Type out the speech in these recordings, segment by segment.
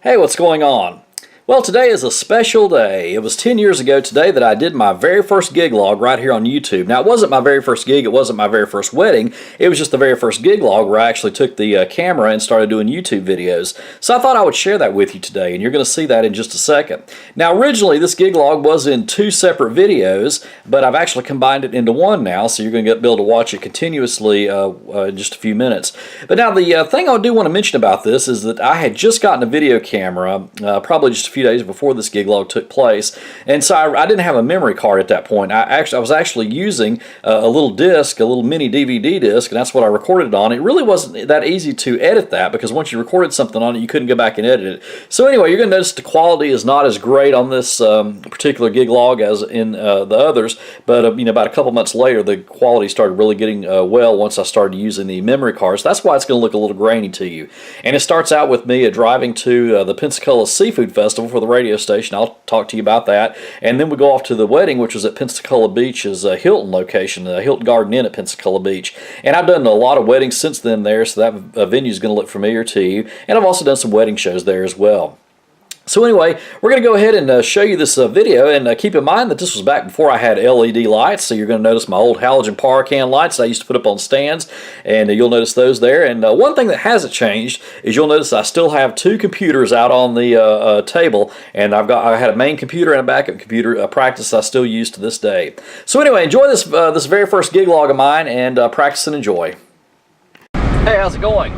Hey, what's going on? Well, today is a special day. It was 10 years ago today that I did my very first gig log right here on YouTube. Now, it wasn't my very first gig, it wasn't my very first wedding, it was just the very first gig log where I actually took the camera and started doing YouTube videos. So I thought I would share that with you today, and you're going to see that in just a second. Now, originally, this gig log was in two separate videos, but I've actually combined it into one now, so you're going to be able to watch it continuously in just a few minutes. But now, the thing I do want to mention about this is that I had just gotten a video camera, probably just a few days before this gig log took place, and so I didn't have a memory card at that point. I was actually using a little disc, a little mini DVD disc, and that's what I recorded it on. It really wasn't that easy to edit that because once you recorded something on it, you couldn't go back and edit it. So anyway, you're going to notice the quality is not as great on this particular gig log as in the others, but about a couple months later, the quality started really getting well once I started using the memory cards. That's why it's going to look a little grainy to you. And it starts out with me driving to the Pensacola Seafood Festival for the radio station. I'll talk to you about that. And then we go off to the wedding, which was at Pensacola Beach's Hilton location, the Hilton Garden Inn at Pensacola Beach. And I've done a lot of weddings since then there, so that venue is going to look familiar to you. And I've also done some wedding shows there as well. So anyway, we're going to go ahead and show you this video, and keep in mind that this was back before I had LED lights, so you're going to notice my old halogen power can lights that I used to put up on stands, and you'll notice those there. And one thing that hasn't changed is you'll notice I still have two computers out on the table, and I had a main computer and a backup computer, a practice I still use to this day. So anyway, enjoy this very first gig log of mine, and practice and enjoy. Hey, how's it going?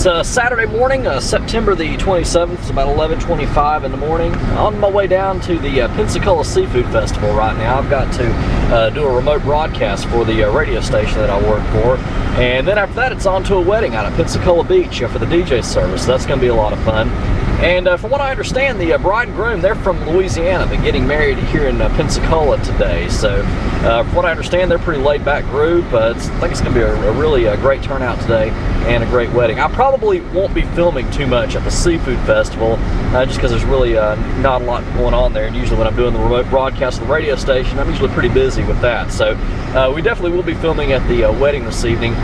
It's Saturday morning, September the 27th. It's about 11:25 in the morning. On my way down to the Pensacola Seafood Festival right now. I've got to do a remote broadcast for the radio station that I work for. And then after that, it's on to a wedding out at Pensacola Beach for the DJ service. So that's going to be a lot of fun. And from what I understand, the bride and groom, they're from Louisiana. They're getting married here in Pensacola today. So from what I understand, they're a pretty laid-back group. I think it's going to be a really great turnout today and a great wedding. I probably won't be filming too much at the Seafood Festival just because there's really not a lot going on there. And usually when I'm doing the remote broadcast of the radio station, I'm usually pretty busy with that. So we definitely will be filming at the wedding this evening.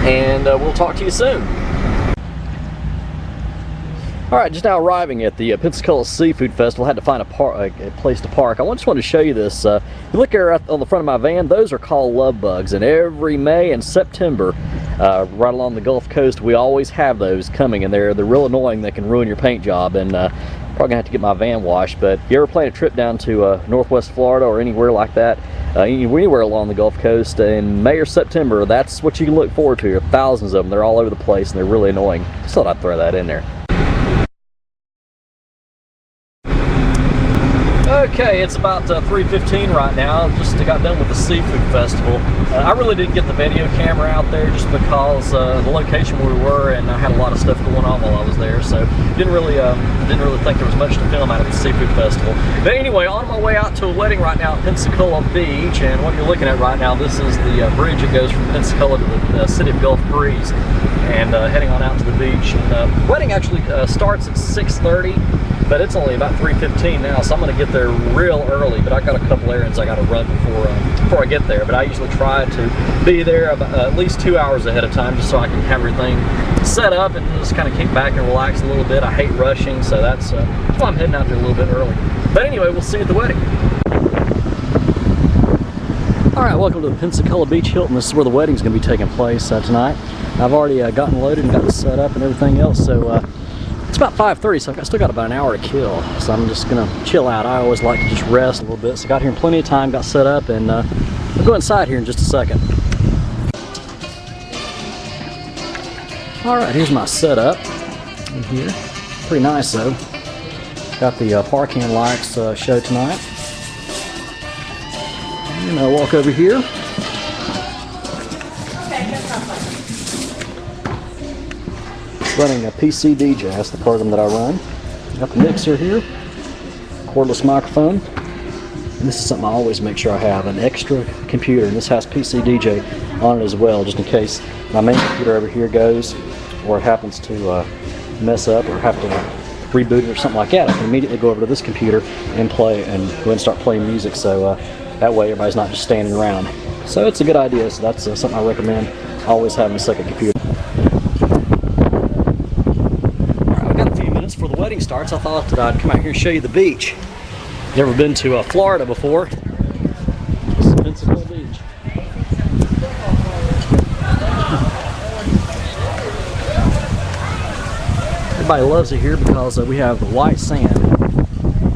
And we'll talk to you soon. Alright, just now arriving at the Pensacola Seafood Festival. Had to find a place to park. I just wanted to show you this. You look there on the front of my van, those are called love bugs. And every May and September, right along the Gulf Coast, we always have those coming. And they're real annoying. They can ruin your paint job. And probably going to have to get my van washed. But if you ever plan a trip down to Northwest Florida or anywhere like that, anywhere along the Gulf Coast in May or September, that's what you can look forward to. There are thousands of them. They're all over the place and they're really annoying. Just thought I'd throw that in there. Okay, it's about 3:15 right now. Just got done with the Seafood Festival. I really didn't get the video camera out there just because the location where we were, and I had a lot of stuff going on while I was there, so didn't really think there was much to film out of the Seafood Festival. But anyway, on my way out to a wedding right now at Pensacola Beach, and what you're looking at right now, this is the bridge that goes from Pensacola to the city of Gulf Breeze, and heading on out to the beach. And, the wedding actually starts at 6:30. But it's only about 3:15 now, so I'm going to get there real early. But I got a couple errands I got to run before I get there. But I usually try to be there about, at least 2 hours ahead of time, just so I can have everything set up and just kind of kick back and relax a little bit. I hate rushing, so that's why I'm heading out there a little bit early. But anyway, we'll see you at the wedding. All right, welcome to the Pensacola Beach Hilton. This is where the wedding's going to be taking place tonight. I've already gotten loaded and got it set up and everything else, so. It's about 5:30, so I've still got about an hour to kill, so I'm just going to chill out. I always like to just rest a little bit, so got here in plenty of time, got set up, and we'll go inside here in just a second. Alright, here's my setup in here. Pretty nice though. Got the parking lights show tonight. And I'll walk over here. Running a PC DJ, that's the program that I run. Got the mixer here, cordless microphone, and this is something I always make sure I have, an extra computer, and this has PC DJ on it as well, just in case my main computer over here goes, or it happens to mess up, or have to reboot it or something like that. I can immediately go over to this computer and play, and go ahead and start playing music, so that way everybody's not just standing around. So it's a good idea, so that's something I recommend, always having a second computer. starts, I thought that I'd come out here and show you the beach. Never been to Florida before. This is Pensacola Beach. Everybody loves it here because we have the white sand,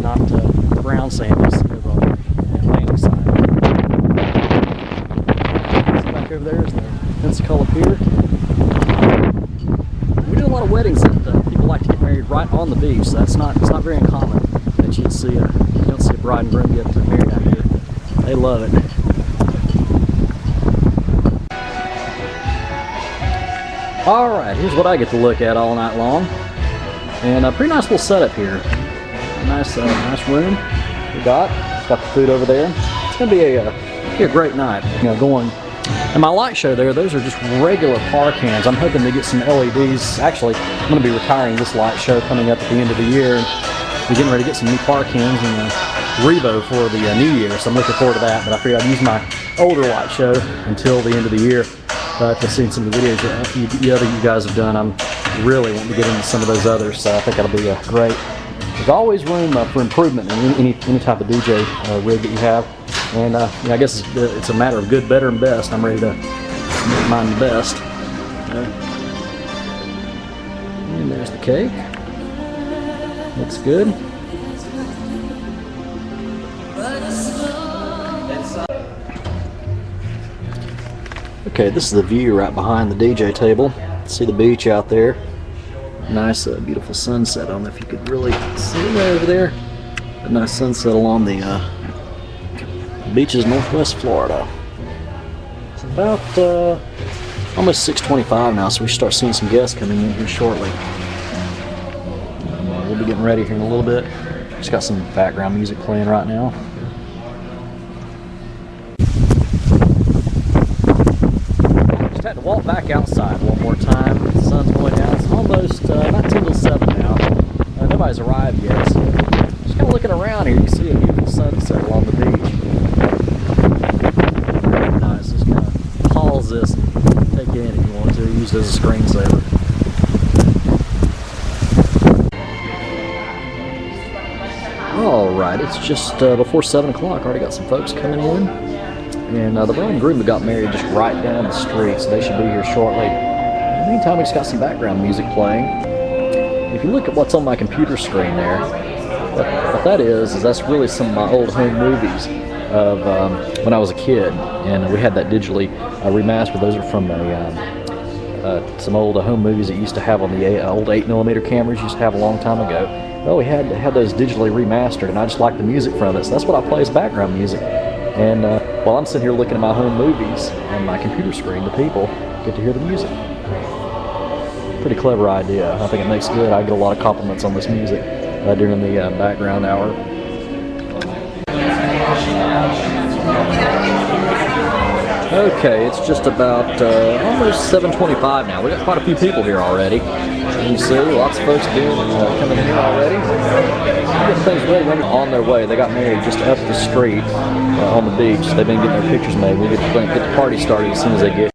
not the brown sand you see of the Atlantic side. So back over there is the Pensacola Pier. We do a lot of weddings that people like to get married right on the beach, so it's not very uncommon that you don't see a bride and groom get married out here. They love it. All right, here's what I get to look at all night long. And a pretty nice little setup here. Nice room we got. Got the food over there. It's gonna be a great night. Going. And my light show there, those are just regular par cans. I'm hoping to get some LEDs. Actually, I'm gonna be retiring this light show coming up at the end of the year. We're getting ready to get some new par cans and Revo for the new year, so I'm looking forward to that. But I figured I'd use my older light show until the end of the year. But I've seen some of the videos that you guys have done. I'm really wanting to get into some of those others, so I think that'll be great. There's always room for improvement in any type of DJ rig that you have, and I guess it's a matter of good, better, and best. I'm ready to make mine the best. And there's the cake. Looks good. Okay, this is the view right behind the DJ table. See the beach out there. Nice, beautiful sunset. I don't know if you could really see it over there. A nice sunset along the beaches of Northwest Florida. It's about almost 6:25 now, so we should start seeing some guests coming in here shortly. We'll be getting ready here in a little bit. Just got some background music playing right now. Had to walk back outside one more time. The sun's going down. It's almost not 10 till 7 now. Nobody's arrived yet, so just kind of looking around here. You can see a beautiful sunset along the beach. Very nice. Just kind of pause this and take it in if you want to. Use it as a screensaver. All right, it's just before 7 o'clock. Already got some folks coming in. And the bride and groom that got married just right down the street, so they should be here shortly. In the meantime, we just got some background music playing. If you look at what's on my computer screen there, what that is that's really some of my old home movies of when I was a kid. And we had that digitally remastered. Those are from some old home movies that used to have on the old 8mm cameras used to have a long time ago. Well, we had those digitally remastered, and I just like the music from it, so that's what I play as background music. And while I'm sitting here looking at my home movies on my computer screen, the people get to hear the music. Pretty clever idea. I think it makes good. I get a lot of compliments on this music during the background hour. Okay, it's just about almost 7:25 now. We got quite a few people here already. You see, lots of folks coming in here already. Getting things ready on their way. They got married just up the street on the beach. They've been getting their pictures made. We'll get the party started as soon as they get.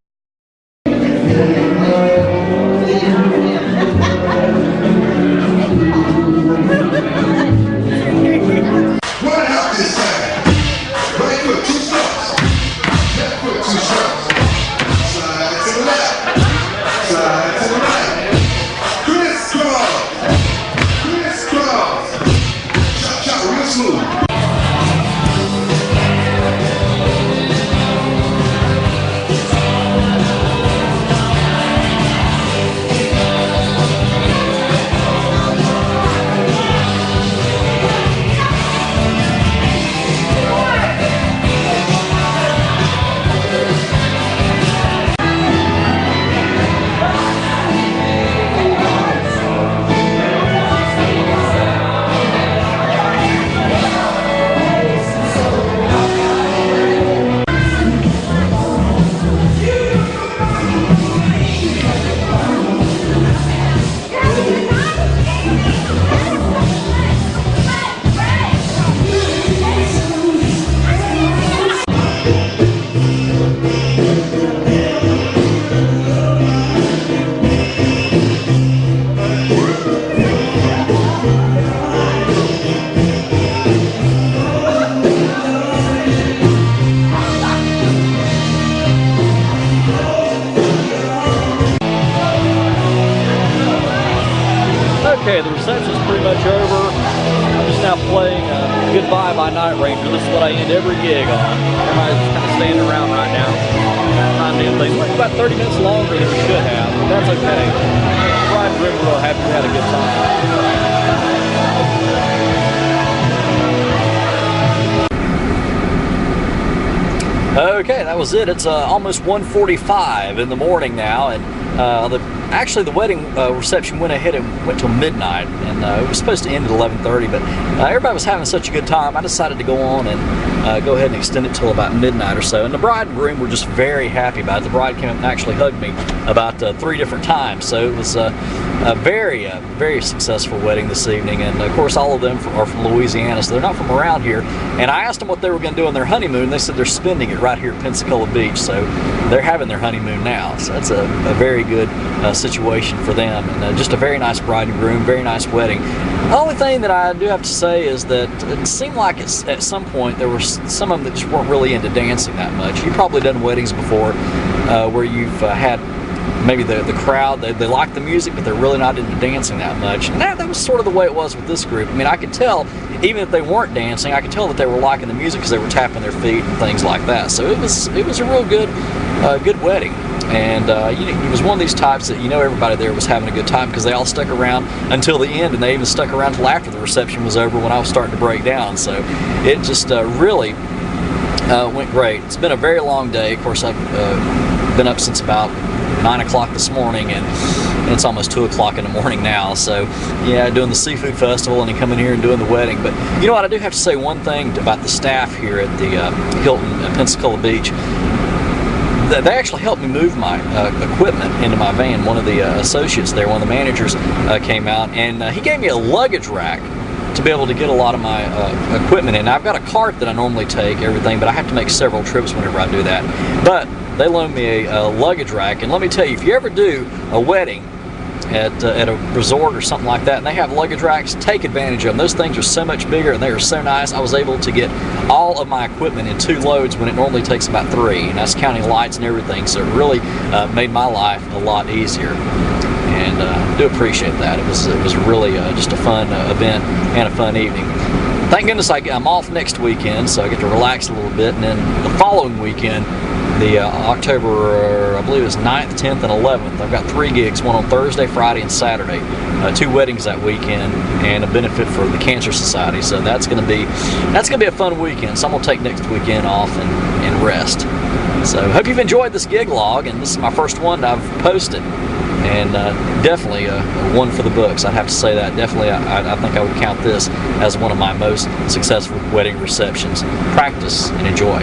by my Night Ranger. This is what I end every gig on. Everybody's just kind of standing around right now, trying to do things. Like about 30 minutes longer than we should have, but that's okay. The bride and groom were real happy we had a good time. Okay, that was it. It's almost 1:45 in the morning now, and actually the wedding reception went ahead and went till midnight, and it was supposed to end at 11:30, but everybody was having such a good time, I decided to go on and go ahead and extend it till about midnight or so. And the bride and groom were just very happy about it. The bride came up and actually hugged me about 3 different times, so it was a very successful wedding this evening. And of course all of them are from Louisiana, so they're not from around here. And I asked them what they were going to do on their honeymoon. They said they're spending it right here at Pensacola Beach, so they're having their honeymoon now. So that's a very good situation for them, and just a very nice bride and groom, very nice wedding. The only thing that I do have to say is that it seemed like at some point there were some of them that just weren't really into dancing that much. You've probably done weddings before where you've had maybe the crowd, they like the music, but they're really not into dancing that much. And that was sort of the way it was with this group. I mean, I could tell, even if they weren't dancing, I could tell that they were liking the music because they were tapping their feet and things like that. So it was a real good wedding. And it was one of these types that everybody there was having a good time because they all stuck around until the end, and they even stuck around until after the reception was over when I was starting to break down. So it just really went great. It's been a very long day. Of course, I've been up since about 9 o'clock this morning, and it's almost 2 o'clock in the morning now. So yeah, doing the seafood festival and then coming here and doing the wedding. But you know what, I do have to say one thing about the staff here at the Hilton at Pensacola Beach. They actually helped me move my equipment into my van. One of the associates there, one of the managers, came out, and he gave me a luggage rack to be able to get a lot of my equipment in. Now, I've got a cart that I normally take everything, but I have to make several trips whenever I do that. But they loaned me a luggage rack, and let me tell you, if you ever do a wedding at a resort or something like that, and they have luggage racks, take advantage of them. Those things are so much bigger, and they are so nice. I was able to get all of my equipment in 2 loads when it normally takes about 3, and that's counting lights and everything. So it really made my life a lot easier, and I do appreciate that. It was really just a fun event and a fun evening. Thank goodness I'm off next weekend, so I get to relax a little bit, and then the following weekend, the October, I believe it's 9th, 10th, and 11th. I've got 3 gigs, one on Thursday, Friday, and Saturday. 2 weddings that weekend, and a benefit for the Cancer Society. So that's gonna be a fun weekend. So I'm gonna take next weekend off and rest. So hope you've enjoyed this gig log, and this is my first one that I've posted. And definitely a one for the books. I'd have to say that. Definitely, I think I would count this as one of my most successful wedding receptions. Practice and enjoy.